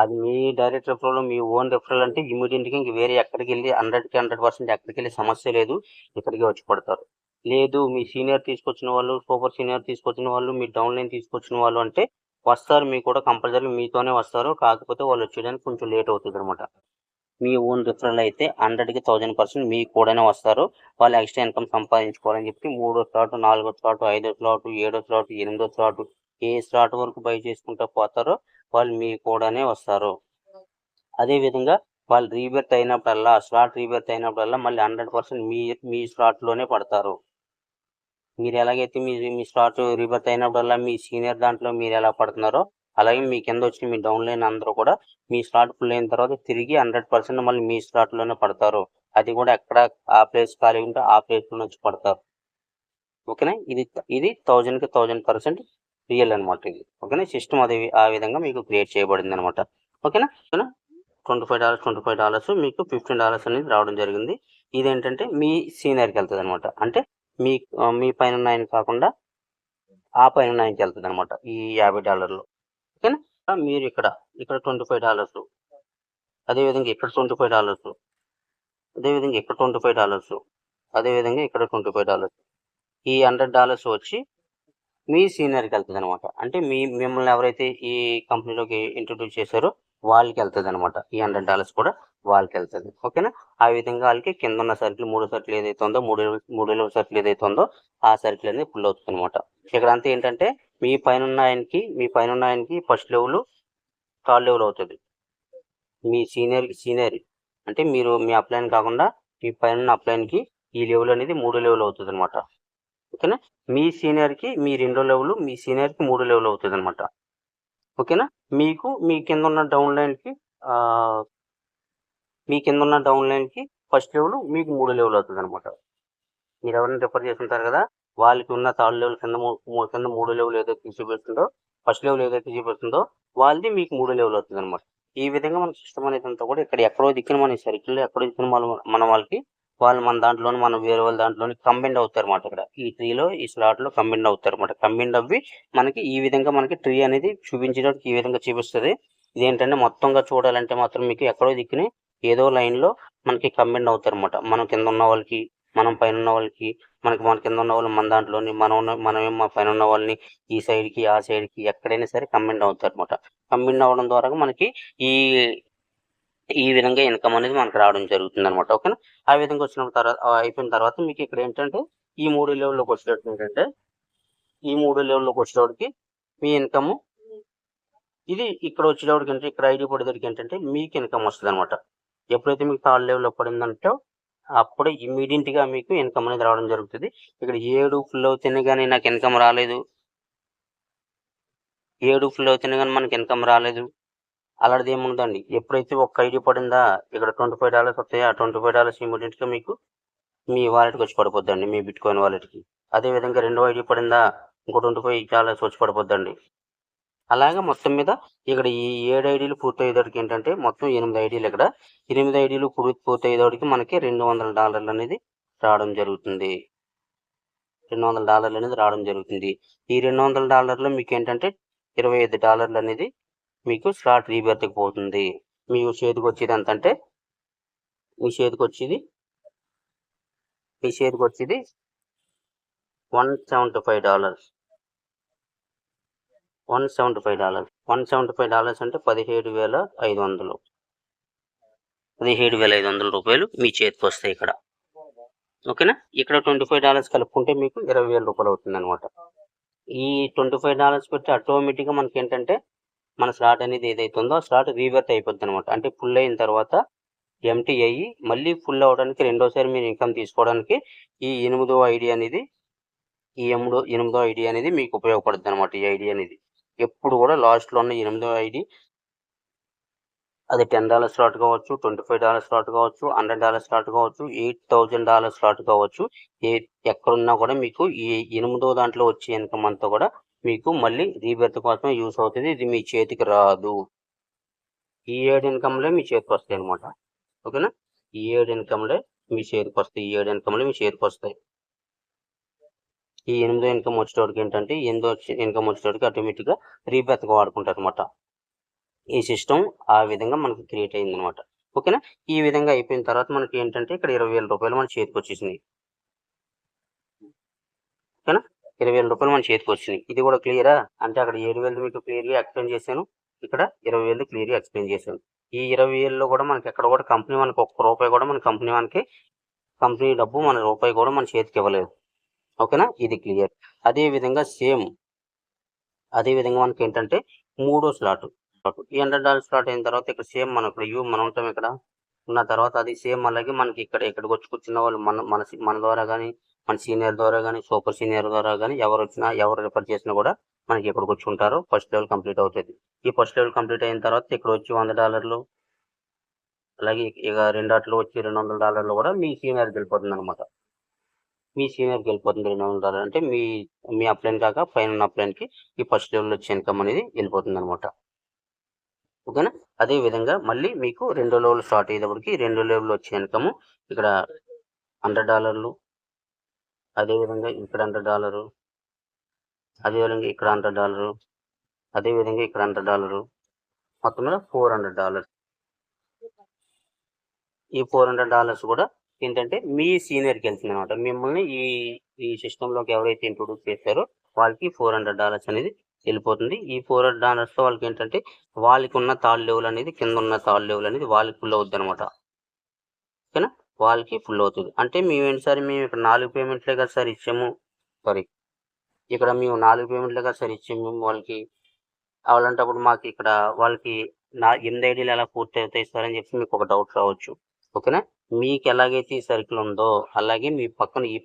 అది మీ డైరెక్ట్ రెఫరల్, మీ ఓన్ రెఫరల్ అంటే ఇమీడియట్గా ఇంక వేరే ఎక్కడికి వెళ్ళి 100% ఎక్కడికి వెళ్ళి సమస్య లేదు, ఇక్కడికి వచ్చి పడతారు. లేదు మీ సీనియర్ తీసుకొచ్చిన వాళ్ళు, సూపర్ సీనియర్ తీసుకొచ్చిన వాళ్ళు, మీ డౌన్ లైన్ తీసుకొచ్చిన వాళ్ళు అంటే వస్తారు, మీకు కూడా కంపల్సరీ మీతోనే వస్తారు. కాకపోతే వాళ్ళు వచ్చేయడానికి కొంచెం లేట్ అవుతుంది అనమాట. మీ ఓన్ రిఫరల్ అయితే 100కి 1000% మీకు కూడానే వస్తారు. వాళ్ళు ఎక్స్ట్రా ఇన్కమ్ సంపాదించుకోవాలని చెప్పి 3వ స్లాట్, 4వ స్లాట్, 5వ స్లాట్, 7వ స్లాట్, 8వ స్లాట్ ఏ స్లాట్ వరకు బై చేసుకుంటూ పోతారో వాళ్ళు మీ కూడానే వస్తారు. అదేవిధంగా వాళ్ళు రీబర్త్ అయినప్పుడల్లా, స్లాట్ రీబర్త్ అయినప్పుడల్లా మళ్ళీ 100% మీ స్లాట్లోనే పడతారు. మీరు ఎలాగైతే మీ స్లాట్ రీబర్త్ అయినప్పుడల్లా మీ సీనియర్ దాంట్లో మీరు ఎలా పడుతున్నారో అలాగే మీ కింద వచ్చిన మీ డౌన్ లైన్ అందరూ కూడా మీ స్లాట్ ఫుల్ అయిన తర్వాత తిరిగి 100% మళ్ళీ మీ స్లాట్లోనే పడతారు. అది కూడా ఎక్కడ ఆ ప్లేస్ ఖాళీ ఉంటే ఆ ప్లేస్లో వచ్చి పడతారు. ఓకేనా. ఇది 1000కి 1000% రియల్ అనమాట. ఇది ఓకేనా. సిస్టమ్ ఆ విధంగా మీకు క్రియేట్ చేయబడింది అనమాట. ఓకేనా. $25 మీకు $15 అనేది రావడం జరిగింది. ఇదేంటంటే మీ సీనియర్కి వెళ్తుంది అనమాట. అంటే మీ పైన ఆయన కాకుండా ఆ పైన ఆయనకి వెళ్తుంది అనమాట ఈ $50. ఓకేనా. మీరు ఇక్కడ $25, అదేవిధంగా ఇక్కడ $25, అదేవిధంగా ఇక్కడ $25, అదేవిధంగా ఇక్కడ $25. ఈ $100 వచ్చి మీ సీనియర్కి వెళ్తుంది అనమాట. అంటే మిమ్మల్ని ఎవరైతే ఈ కంపెనీలోకి ఇంట్రొడ్యూస్ చేశారో వాళ్ళకి వెళ్తుంది అనమాట. ఈ $100 కూడా వాళ్ళకి వెళ్తుంది. ఓకేనా. ఆ విధంగా వాళ్ళకి కింద ఉన్న సర్కిల్ 3 సర్కిల్ ఏదైతే ఉందో, 3 సర్కిల్ ఏదైతే ఉందో ఆ సర్కిల్ అనేది ఫుల్ అవుతుంది అనమాట. ఇక్కడ అంతా ఏంటంటే మీ పైన ఆయనకి ఫస్ట్ లెవెల్, థర్డ్ లెవెల్ అవుతుంది. మీ సీనియర్ అంటే మీరు మీ అప్లైన్ కాకుండా మీ పైన అప్లైన్కి ఈ లెవెల్ అనేది 3 లెవెల్ అవుతుంది అనమాట. ఓకేనా. మీ సీనియర్కి మీ 2వ లెవెల్, మీ సీనియర్కి 3 లెవెల్ అవుతుంది అనమాట. ఓకేనా. మీ కింద ఉన్న డౌన్ లైన్కి ఫస్ట్ లెవెల్ మీకు 3 లెవెల్ అవుతుంది అనమాట. మీరు ఎవరైనా రిఫర్ చేస్తుంటారు కదా, వాళ్ళకి ఉన్న థర్డ్ లెవెల్ కింద 3 లెవెల్ ఏదైతే చూపిస్తుందో, ఫస్ట్ లెవెల్ ఏదైతే చూపిస్తుందో వాళ్ళది మీకు 3 లెవెల్ అవుతుంది అనమాట. ఈ విధంగా మన సిస్టమ్ అనేది అంతా కూడా ఇక్కడ ఎక్కడో దిక్కున మన సర్కిల్లో ఎక్కడో దిక్కున మన వాళ్ళకి వాళ్ళు మన దాంట్లోనే మనం వేరే వాళ్ళ దాంట్లోనే కంబైండ్ అవుతారు అనమాట. ఇక్కడ ఈ ట్రీలో ఈ స్లాట్లో కంబైండ్ అవుతారు అనమాట. కంబైండ్ అవ్వి మనకి ఈ విధంగా మనకి ట్రీ అనేది చూపించడానికి ఈ విధంగా చూపిస్తుంది. ఇదేంటంటే మొత్తంగా చూడాలంటే మాత్రం మీకు ఎక్కడో దిక్కుని ఏదో లైన్లో మనకి కంబైండ్ అవుతారు అనమాట. మనం కింద ఉన్న వాళ్ళకి, మనం పైన ఉన్న వాళ్ళకి, మన కింద ఉన్న వాళ్ళు మన దాంట్లోని, మనమేం మా పైన ఉన్న వాళ్ళని ఈ సైడ్కి ఆ సైడ్కి ఎక్కడైనా సరే కంబైండ్ అవుతారు అనమాట. కంబైండ్ అవ్వడం ద్వారా మనకి ఈ విధంగా ఇన్కమ్ అనేది మనకు రావడం జరుగుతుంది అనమాట. ఓకేనా. ఆ విధంగా అయిపోయిన తర్వాత మీకు ఇక్కడ ఏంటంటే ఈ 3 లెవెల్లోకి వచ్చేటట్టు ఏంటంటే ఈ 3 లెవెల్లోకి వచ్చేటోడికి మీ ఇన్కమ్ ఇది ఇక్కడ వచ్చేటప్పటికి అంటే ఇక్కడ ఐడి పడేటప్పటికి ఏంటంటే మీకు ఇన్కమ్ వస్తుంది అనమాట. ఎప్పుడైతే మీకు థర్డ్ లెవెల్లో పడిందంటే అప్పుడే ఇమ్మీడియట్గా మీకు ఇన్కమ్ అనేది రావడం జరుగుతుంది. ఇక్కడ 7 ఫుల్ అవుతేనే కానీ నాకు ఇన్కమ్ రాలేదు, 7 ఫుల్ అవుతేనే కానీ మనకి ఇన్కమ్ రాలేదు అలాంటిది ఏముందండి. ఎప్పుడైతే ఒక ఐడి పడిందా ఇక్కడ $25 వస్తాయి. ఆ $25 ఇమ్మీడియట్గా మీకు మీ వాలెట్కి వచ్చి పడిపోద్దండి, మీ బిట్ కాయిన్ వాలెట్కి. అదేవిధంగా రెండో ఐడి పడిందా ఇంకో $25 వచ్చి పడిపోద్దండి. అలాగే మొత్తం మీద ఇక్కడ ఈ 7 ఐడీలు పూర్తయ్యేటప్పటికి ఏంటంటే మొత్తం 8 ఐడీలు ఇక్కడ 8 ఐడీలు పూర్తయ్యేటప్పటికి మనకి $200 అనేది రావడం జరుగుతుంది. $200 అనేది రావడం జరుగుతుంది. ఈ $200 మీకు ఏంటంటే $25 అనేది మీకు స్లాట్ రీబర్త్కి పోతుంది. మీ చేతికి వచ్చేది ఎంత అంటే మీ చేతికి వచ్చేది $175. $175 అంటే 17,500. 17,500 రూపాయలు మీ చేతికి వస్తాయి ఇక్కడ. ఓకేనా. ఇక్కడ $25 కలుపుకుంటే మీకు 20,000 రూపాయలు అవుతుంది అనమాట. ఈ $25 పెట్టి ఆటోమేటిక్గా మనకి ఏంటంటే మన స్లాట్ అనేది ఏదైతే ఉందో ఆ స్లాట్ రీబర్త్ అయిపోద్ది అనమాట. అంటే ఫుల్ అయిన తర్వాత ఎంటీ అయ్యి మళ్ళీ ఫుల్ అవడానికి రెండోసారి మీరు ఇన్కమ్ తీసుకోవడానికి ఈ 8వ ఐడి అనేది మీకు ఉపయోగపడుతుంది అనమాట. ఈ ఐడి అనేది ఎప్పుడు కూడా లాస్ట్లో ఉన్న 8వ ఐడి అది $10 స్లాట్ కావచ్చు, $25 స్లాట్ కావచ్చు, $100 స్లాట్ కావచ్చు, $8,000 స్లాట్ కావచ్చు. ఎక్కడున్నా కూడా మీకు ఈ 8వ దాంట్లో వచ్చే ఇన్కమ్ అంతా కూడా మీకు మళ్ళీ రీబర్త్ కోసమే యూస్ అవుతుంది. ఇది మీ చేతికి రాదు. ఈ 7 ఇన్కమ్లే మీ చేతికి వస్తాయి అనమాట. ఓకేనా. ఈ 7 ఇన్కమ్లే మీ చేతికి వస్తాయి. ఈ 8వ ఇన్కమ్ వచ్చేటోడికి ఏంటంటే 8వ ఇన్కమ్ వచ్చేటోడికి ఆటోమేటిక్గా రీబర్త్గా వాడుకుంటారు అనమాట. ఈ సిస్టమ్ ఆ విధంగా మనకి క్రియేట్ అయింది అనమాట. ఓకేనా. ఈ విధంగా అయిపోయిన తర్వాత మనకి ఏంటంటే ఇక్కడ 20,000 రూపాయలు మన చేతికి వచ్చేసినాయి. ఓకేనా. 20,000 రూపాయలు మన చేతికి వచ్చినాయి. ఇది కూడా క్లియరా. అంటే అక్కడ 7,000 మీకు క్లియర్గా ఎక్స్ప్లెయిన్ చేశాను, ఇక్కడ 20,000 క్లియర్గా ఎక్స్ప్లెయిన్ చేశాను. ఈ 20,000లో కూడా మనకి ఎక్కడ కూడా కంపెనీ మనకి ₹1 కూడా మన కంపెనీ డబ్బు మన రూపాయి కూడా మన చేతికి ఇవ్వలేదు. ఓకేనా. ఇది క్లియర్. అదేవిధంగా మనకి ఏంటంటే మూడో స్లాట్ ఈ $100 స్లాట్ అయిన తర్వాత ఇక్కడ సేమ్ మనం ఉంటాం ఇక్కడ ఉన్న తర్వాత అది సేమ్ అలాగే మనకి ఇక్కడికి వచ్చి కూర్చున్న వాళ్ళు మన ద్వారా కానీ మన సీనియర్ ద్వారా కానీ సూపర్ సీనియర్ ద్వారా కానీ ఎవరు రిఫర్ చేసినా కూడా మనకి ఇక్కడికి వచ్చి ఉంటారు. ఫస్ట్ లెవెల్ కంప్లీట్ అవుతుంది. ఈ ఫస్ట్ లెవెల్ కంప్లీట్ అయిన తర్వాత ఇక్కడ వచ్చి $100 అలాగే ఇక రెండాట్లో వచ్చి $200 కూడా మీ సీనియర్కి వెళ్ళిపోతుంది అనమాట. మీ సీనియర్కి వెళ్ళిపోతుంది $200 అంటే మీ అప్లైన్ కాక పైన అప్లైన్కి ఈ ఫస్ట్ లెవెల్ వచ్చే ఇన్కమ్ అనేది వెళ్ళిపోతుంది అనమాట. ఓకేనా. అదే విధంగా మళ్ళీ మీకు 2వ లెవెల్ స్టార్ట్ అయ్యేటప్పటికి 2వ లెవెల్ వచ్చే ఇన్కమ్ ఇక్కడ $100, అదేవిధంగా ఇక్కడ $100, అదేవిధంగా ఇక్కడ $100, అదేవిధంగా ఇక్కడ $100, మొత్తం మీద $400. ఈ $400 కూడా ఏంటంటే మీ సీనియర్కి వెళ్తుంది అనమాట. మిమ్మల్ని ఈ సిస్టంలోకి ఎవరైతే ఇంట్రొడ్యూస్ చేశారో వాళ్ళకి $400 అనేది వెళ్ళిపోతుంది. ఈ $400తో వాళ్ళకి ఏంటంటే వాళ్ళకి ఉన్న థర్డ్ లెవెల్ అనేది కింద ఉన్న థర్డ్ లెవెల్ అనేది వాళ్ళకి ఫుల్ అవుద్ది అనమాట. ఓకేనా. వాళ్ళకి ఫుల్ అవుతుంది. అంటే మేము ఇక్కడ 4 పేమెంట్లే కదా సార్ ఇచ్చాము, ఇక్కడ మేము 4 పేమెంట్లే కదా సార్ ఇచ్చాము వాళ్ళకి. అలాంటప్పుడు మాకు ఇక్కడ వాళ్ళకి 8 ఐడీలు ఎలా పూర్తి అవుతాయి సార్ అని చెప్పి మీకు ఒక డౌట్ రావచ్చు. ఓకేనా. మీకు ఎలాగైతే ఈ సర్కిల్ ఉందో అలాగే మీ ఈ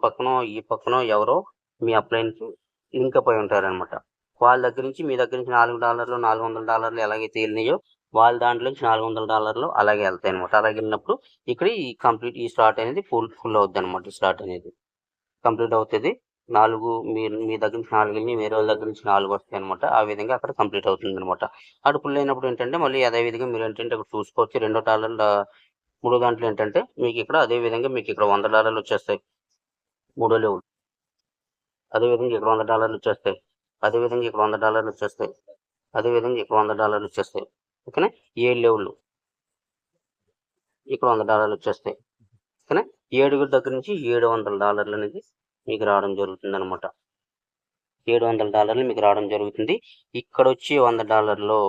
పక్కన ఎవరో మీ అప్లైన్కి లింక్ అయి ఉంటారనమాట. వాళ్ళ దగ్గర నుంచి మీ దగ్గర నుంచి $400, $400 ఎలాగైతే వెళ్ళినాయో వాళ్ళ దాంట్లో నుంచి $400 అలాగే వెళ్తాయి అనమాట. అలాగే వెళ్ళినప్పుడు ఇక్కడ ఈ స్లాట్ అనేది ఫుల్ అవుద్ది అనమాట. స్లాట్ అనేది కంప్లీట్ అవుతుంది. మీ దగ్గర నుంచి 4 వెళ్ళి వేరే వాళ్ళ దగ్గర నుంచి 4 వస్తాయి అనమాట. ఆ విధంగా అక్కడ కంప్లీట్ అవుతుంది అనమాట. అక్కడ ఫుల్ అయినప్పుడు ఏంటంటే మళ్ళీ అదే విధంగా మీరు ఏంటంటే అక్కడ చూసుకోవచ్చు. మూడో దాంట్లో ఏంటంటే మీకు ఇక్కడ అదే విధంగా మీకు ఇక్కడ $100 వచ్చేస్తాయి. మూడో లెవెల్ అదేవిధంగా ఇక్కడ $100 వచ్చేస్తాయి. అదేవిధంగా ఇక్కడ $100 వచ్చేస్తాయి. అదేవిధంగా ఇక్కడ $100 వచ్చేస్తాయి. ఓకేనా. 7 లెవెల్ ఇక్కడ $100 వచ్చేస్తాయి. ఓకేనా. 7 దగ్గర నుంచి $700 అనేది మీకు రావడం జరుగుతుంది అనమాట. $700 మీకు రావడం జరుగుతుంది. ఇక్కడ వచ్చి $100లో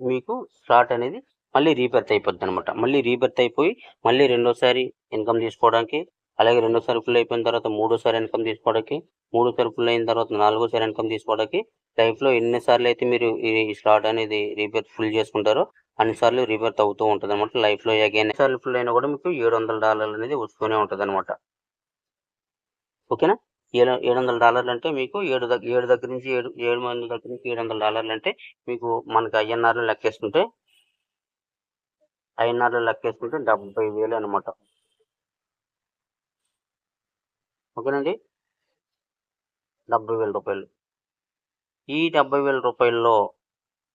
మీకు స్లాట్ అనేది మళ్ళీ రీబర్త్ అయిపోద్ది అనమాట. మళ్ళీ రీబర్త్ అయిపోయి మళ్ళీ రెండోసారి ఇన్కమ్ తీసుకోవడానికి అలాగే రెండోసారి ఫుల్ అయిపోయిన తర్వాత మూడోసారి ఇన్కమ్ తీసుకోవడానికి, మూడోసారి ఫుల్ అయిన తర్వాత నాలుగోసారి ఇన్కమ్ తీసుకోవడానికి లైఫ్లో ఎన్నిసార్లు అయితే మీరు ఈ స్లాట్ అనేది రీబర్త్ ఫుల్ చేసుకుంటారో అన్నిసార్లు రీబర్త్ అవుతూ ఉంటుంది అనమాట. లైఫ్లో అగైన్ సార్లు ఫుల్ అయినా కూడా మీకు $700 అనేది వస్తూనే ఉంటుంది అనమాట. ఓకేనా. $700 అంటే మీకు ఏడు దగ్గర నుంచి 7 మంది దగ్గర నుంచి $700 అంటే మీకు మనకి ఐఎన్ఆర్లో లెక్కేసుకుంటే 70,000 అనమాట. ఓకేనండి. 70,000 రూపాయలు. ఈ 70,000 రూపాయల్లో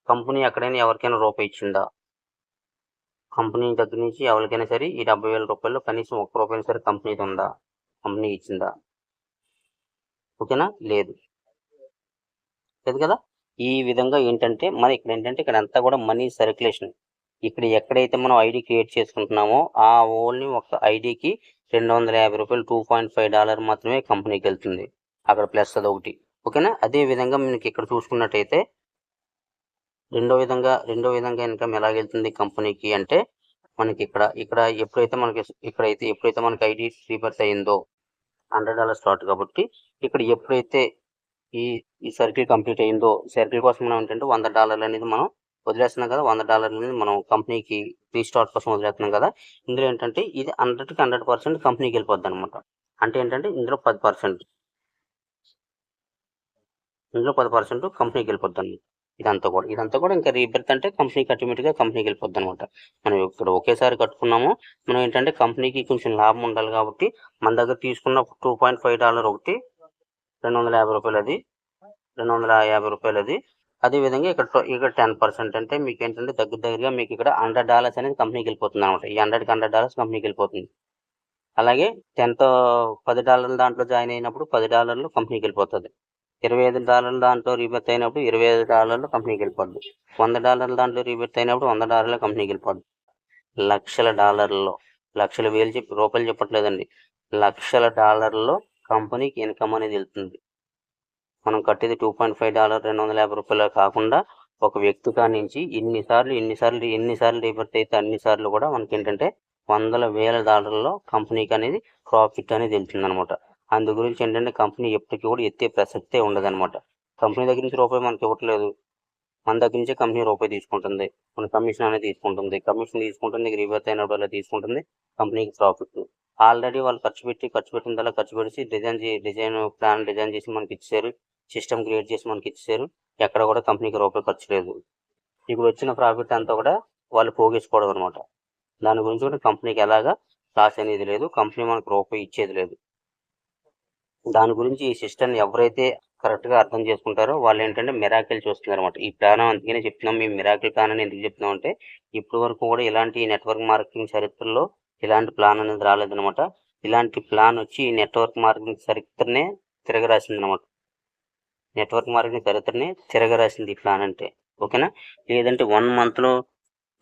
కంపెనీ ఎక్కడైనా ఎవరికైనా రూపాయి ఇచ్చిందా? కంపెనీ దగ్గర నుంచి ఎవరికైనా సరే ఈ 70,000 రూపాయల్లో కనీసం ఒక్క రూపాయి సరే కంపెనీది ఉందా? కంపెనీ ఇచ్చిందా? ఓకేనా. లేదు కదా. ఈ విధంగా ఏంటంటే మన ఇక్కడ అంతా కూడా మనీ సర్క్యులేషన్. ఇక్కడ ఎక్కడైతే మనం ఐడి క్రియేట్ చేసుకుంటున్నామో ఆ ఓన్లీ ఒక ఐడికి $250 $2.5 మాత్రమే కంపెనీకి వెళ్తుంది. అక్కడ ప్లస్ అదొకటి. ఓకేనా. అదే విధంగా మనకి ఇక్కడ చూసుకున్నట్టయితే రెండో విధంగా ఇన్కమ్ ఎలాగెళ్తుంది కంపెనీకి అంటే మనకి ఇక్కడ ఎప్పుడైతే మనకి ఐడి రీబర్త్ అయిందో $100 స్లాట్ కాబట్టి ఇక్కడ ఎప్పుడైతే ఈ సర్కిల్ కంప్లీట్ అయిందో సర్కిల్ కోసం మనం ఏంటంటే $100 అనేది మనం వదిలేస్తున్నాం కదా. $100 అనేది మనం కంపెనీకి రీస్టార్ట్ కోసం వదిలేస్తున్నాం కదా. ఇందులో ఏంటంటే ఇది 100కి 100% కంపెనీకి వెళ్ళిపోద్ది అనమాట. అంటే ఏంటంటే ఇందులో 10% కంపెనీకి వెళ్ళిపోద్ది అనమాట. ఇదంతా కూడా ఇంకా రీబర్త్ అంటే కంపెనీకి ఆటోమేటిక్గా కంపెనీకి వెళ్ళిపోద్ది అనమాట. మనం ఇక్కడ ఒకేసారి కట్టుకున్నాము. మనం ఏంటంటే కంపెనీకి కొంచెం లాభం ఉండాలి కాబట్టి మన దగ్గర తీసుకున్న $2.5 ఒకటి $250 అది $250 అది. అదేవిధంగా ఇక్కడ 10% అంటే మీకు ఏంటంటే దగ్గరగా మీకు ఇక్కడ $100 అనేది కంపెనీకి వెళ్ళిపోతుంది అనమాట. ఈ 100కి $100 కంపెనీకి వెళ్ళిపోతుంది. అలాగే $10 దాంట్లో జాయిన్ అయినప్పుడు $10 కంపెనీకి వెళ్ళిపోతుంది. $25 దాంట్లో రీబర్త్ అయినప్పుడు $25 కంపెనీకి వెళ్ళిపోద్ది. $100 దాంట్లో రీబర్త్ అయినప్పుడు $100 కంపెనీకి వెళ్ళిపోద్ది. రూపాయలు చెప్పట్లేదండి. $1,00,000 కంపెనీకి ఇన్కమ్ అనేది వెళ్తుంది. మనం కట్టేది $2.5 $250 కాకుండా ఒక వ్యక్తి కాడి నుంచి ఎన్నిసార్లు రీబర్త్ అయితే అన్నిసార్లు కూడా మనకి ఏంటంటే $100,000 కంపెనీకి అనేది ప్రాఫిట్ అనేది వెళ్తుంది అనమాట. అందు గురించి ఏంటంటే కంపెనీ ఎప్పటికీ కూడా ఎత్తే ప్రసక్తే ఉండదన్నమాట. కంపెనీ దగ్గర నుంచి రూపాయి మనకి ఇవ్వట్లేదు. మన దగ్గర నుంచే కంపెనీ రూపాయి తీసుకుంటుంది. మన కమిషన్ అనేది తీసుకుంటుంది. రీబర్త్ అయినప్పుడు తీసుకుంటుంది. కంపెనీకి ప్రాఫిట్. ఆల్రెడీ వాళ్ళు ఖర్చు పెట్టి డిజైన్ చేసి మనకి ఇచ్చారు. సిస్టమ్ క్రియేట్ చేసి మనకి ఇచ్చారు. ఎక్కడ కూడా కంపెనీకి రూపాయి ఖర్చు లేదు. ఇప్పుడు వచ్చిన ప్రాఫిట్ అంతా కూడా వాళ్ళు పోగేసుకోవడం అనమాట. దాని గురించి కూడా కంపెనీకి ఎలాగా లాస్ అనేది లేదు. కంపెనీ మనకు రూపాయి ఇచ్చేది లేదు. దాని గురించి ఈ సిస్టమ్ని ఎవరైతే కరెక్ట్గా అర్థం చేసుకుంటారో వాళ్ళు ఏంటంటే మిరాకిల్ చూస్తున్నారు అనమాట. ఈ ప్లాన్ అందుకనే చెప్తున్నాం. మేము మిరాకిల్ ప్లాన్ అని ఎందుకు చెప్తున్నాం అంటే ఇప్పటి వరకు కూడా ఇలాంటి నెట్వర్క్ మార్కెటింగ్ చరిత్రలో ఇలాంటి ప్లాన్ అనేది రాలేదనమాట. ఇలాంటి ప్లాన్ వచ్చి ఈ నెట్వర్క్ మార్కెటింగ్ చరిత్రనే తిరగరాసింది అనమాట. నెట్వర్క్ మార్కెటింగ్ చరిత్రనే తిరగరాసింది ఈ ప్లాన్ అంటే. ఓకేనా. లేదంటే 1 monthలో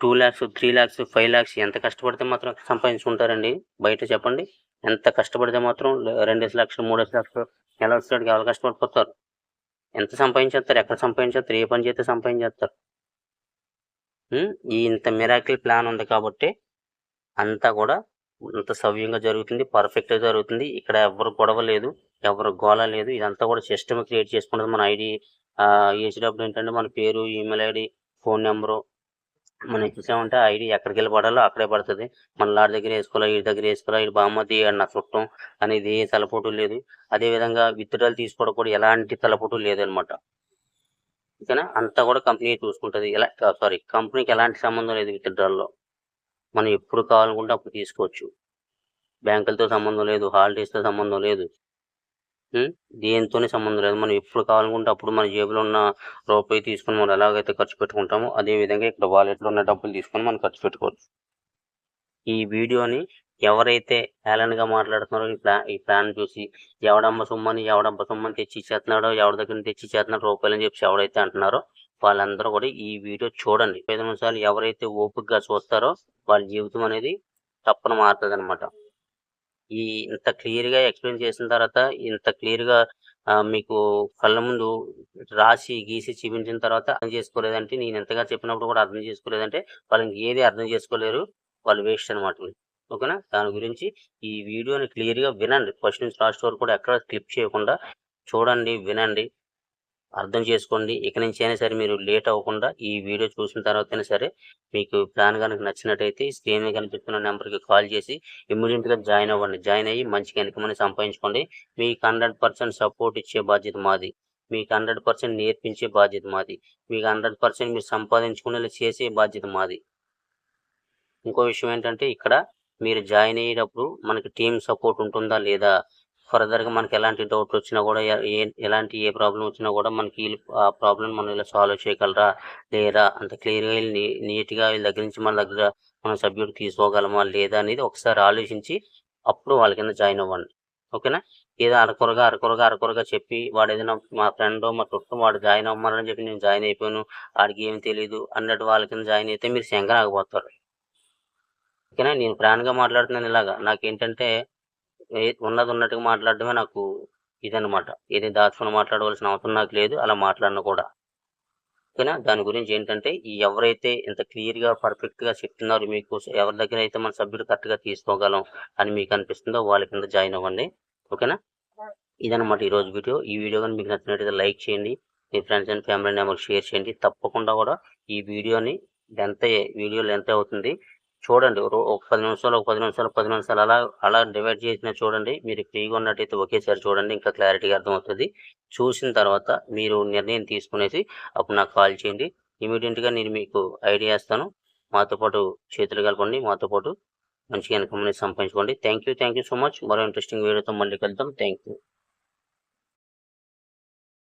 2 lakhs 3 lakhs 5 lakhs ఎంత కష్టపడితే మాత్రం సంపాదించుకుంటారండి బయట చెప్పండి. ఎంత కష్టపడితే మాత్రం 2 లక్షలు 3 లక్షలు నెల వచ్చేటికి ఎవరు కష్టపడిపోతారు? ఎంత సంపాదించేస్తారు? ఎక్కడ సంపాదించేస్తారు? ఏ పని చేస్తే సంపాదించేస్తారు? ఇంత మిరాకిల్ ప్లాన్ ఉంది కాబట్టి అంతా కూడా అంత సవ్యంగా జరుగుతుంది. పర్ఫెక్ట్గా జరుగుతుంది. ఇక్కడ ఎవరు గొడవ లేదు, ఎవరు గోల లేదు. ఇదంతా కూడా సిస్టమ్ క్రియేట్ చేసుకున్నది. మన ఐడి వేసేటప్పుడు ఏంటంటే మన పేరు, ఈమెయిల్ ఐడి, ఫోన్ నెంబరు మనం చూసామంటే ఐడి ఎక్కడికి వెళ్ళి పడాలో అక్కడే పడుతుంది. మన లాడ్ దగ్గర వేసుకోవాలా, ఈ దగ్గర వేసుకోవాలా, ఈ బామ్మది నా చుట్టం అనేది ఏ తలపోటు లేదు. అదేవిధంగా విత్డ్రాలు తీసుకోవడం కూడా ఎలాంటి తలపోటు లేదనమాట. ఓకేనా. అంతా కూడా కంపెనీ చూసుకుంటుంది. కంపెనీకి ఎలాంటి సంబంధం లేదు విత్డ్రాల్లో. మనం ఎప్పుడు కావాలనుకుంటే అప్పుడు తీసుకోవచ్చు. బ్యాంకులతో సంబంధం లేదు, హాలిడేస్తో సంబంధం లేదు, దేనితోనే సంబంధం లేదు. మనం ఎప్పుడు కావాలనుకుంటే అప్పుడు మన జేబులో ఉన్న రూపాయి తీసుకొని మనం ఎలాగైతే ఖర్చు పెట్టుకుంటామో అదేవిధంగా ఇక్కడ వాలెట్లో ఉన్న డబ్బులు తీసుకొని మనం ఖర్చు పెట్టుకోవచ్చు. ఈ వీడియోని ఎవరైతే హేళనగా మాట్లాడుతున్నారో ఈ ప్లాన్ చూసి ఎవడమ్మ సొమ్మని తెచ్చి ఇచ్చేస్తున్నాడో, ఎవరి దగ్గర తెచ్చి ఇచ్చేస్తున్నాడో రూపాయలని చెప్పి ఎవరైతే అంటున్నారో వాళ్ళందరూ కూడా ఈ వీడియో చూడండి. 5 నిమిషాలు ఎవరైతే ఓపికగా చూస్తారో వాళ్ళ జీవితం అనేది తప్పన మారుతుంది అనమాట. ఇంత క్లియర్గా ఎక్స్ప్లెయిన్ చేసిన తర్వాత ఇంత క్లియర్గా మీకు కళ్ళ ముందు రాసి గీసి చూపించిన తర్వాత అర్థం చేసుకోలేదంటే, నేను ఎంతగా చెప్పినప్పుడు కూడా అర్థం చేసుకోలేదంటే వాళ్ళు ఏది అర్థం చేసుకోలేరు. వాళ్ళు వేస్ట్ అనమాట. ఓకేనా? దాని గురించి ఈ వీడియోని క్లియర్‌గా వినండి. ఫస్ట్ నుంచి లాస్ట్ వరకు కూడా ఎక్కడ స్కిప్ చేయకుండా చూడండి, వినండి, అర్థం చేసుకోండి. ఇక నుంచి అయినా సరే మీరు లేట్ అవ్వకుండా ఈ వీడియో చూసిన తర్వాతైనా సరే మీకు ప్లాన్ గనుక నచ్చినట్టయితే స్క్రీన్ మీద కనిపిస్తున్న నెంబర్‌కి కాల్ చేసి ఇమ్మీడియేట్‌గా జాయిన్ అవ్వండి. జాయిన్ అయ్యి మంచిగా ఇన్‌కమ్ అనేది సంపాదించుకోండి. మీకు 100% సపోర్ట్ ఇచ్చే బాధ్యత మాది. మీకు 100% నేర్పించే బాధ్యత మాది. మీకు 100% మీరు సంపాదించుకునేలా చేసే బాధ్యత మాది. ఇంకో విషయం ఏంటంటే ఇక్కడ మీరు జాయిన్ అయ్యేటప్పుడు మనకి టీమ్ సపోర్ట్ ఉంటుందా లేదా? ఫర్దర్‌గా మనకి ఎలాంటి డౌట్లు వచ్చినా కూడా ఎలాంటి ఏ ప్రాబ్లమ్ వచ్చినా కూడా మనకి ఆ ప్రాబ్లమ్ మనం ఇలా సాల్వ్ చేయగలరా? లేదా? అంత క్లియర్‌గా నీట్‌గా వీళ్ళ దగ్గర నుంచి మన దగ్గర మనం సబ్జెక్ట్ తీసుకోగలమా? లేదా? అనేది ఒకసారి ఆలోచించి అప్పుడు వాళ్ళ కింద జాయిన్ అవ్వండి. ఓకేనా? ఏదో అరకొరగా చెప్పి వాడేదైనా మా ఫ్రెండో, మా చుట్టం వాడు జాయిన్ అవ్వమని చెప్పి నేను జాయిన్ అయిపోయాను. ఆడికి ఏమి తెలీదు అన్నట్టు వాళ్ళ కింద జాయిన్ అయితే మీరు శంకనాకపోతారు. ఓకేనా? నేను ఫ్రాన్క్‌గా మాట్లాడుతున్నాను ఇలాగా. నాకేంటంటే ఉన్నది ఉన్నట్టుగా మాట్లాడడమే నాకు ఇదనమాట. ఏది దాచుకొని మాట్లాడవలసిన అవసరం నాకు లేదు. అలా మాట్లాడను కూడా. ఓకేనా? దాని గురించి ఏంటంటే ఎవరైతే ఇంత క్లియర్‌గా, పర్ఫెక్ట్‌గా చెప్తున్నారో మీకు ఎవరి దగ్గర అయితే మన సబ్జెక్ట్ కరెక్ట్‌గా తీసుకోగలం అని మీకు అనిపిస్తుందో వాళ్ళ కింద జాయిన్ అవ్వండి. ఓకేనా? ఇదనమాట ఈరోజు వీడియో. ఈ వీడియో గాని మీకు నచ్చినట్టయితే లైక్ చేయండి. మీ ఫ్రెండ్స్ అండ్ ఫ్యామిలీ మెంబర్స్‌కి షేర్ చేయండి. తప్పకుండా కూడా ఈ వీడియోని వీడియో లెంత్ అవుతుంది. చూడండి. ఒక 10 నిమిషాలు, ఒక 10 నిమిషాలు, 10 నిమిషాలు అలా డివైడ్ చేసినా చూడండి. మీరు ఫ్రీగా ఉన్నట్టయితే ఒకేసారి చూడండి. ఇంకా క్లారిటీగా అర్థమవుతది. చూసిన తర్వాత మీరు నిర్ణయం తీసుకునేసి అప్పుడు నాకు కాల్ చేయండి. ఇమ్మీడియేట్‌గా నేను మీకు ఐడియా ఇస్తాను. మాతో పాటు చేతులు కలపండి. మాతో పాటు మంచిగా ఇన్‌కమ్ అనేది సంపాదించుకోండి. Thank you so much. మరో ఇంట్రెస్టింగ్ వీడియోతో మళ్ళీ కలుద్దాం. Thank you.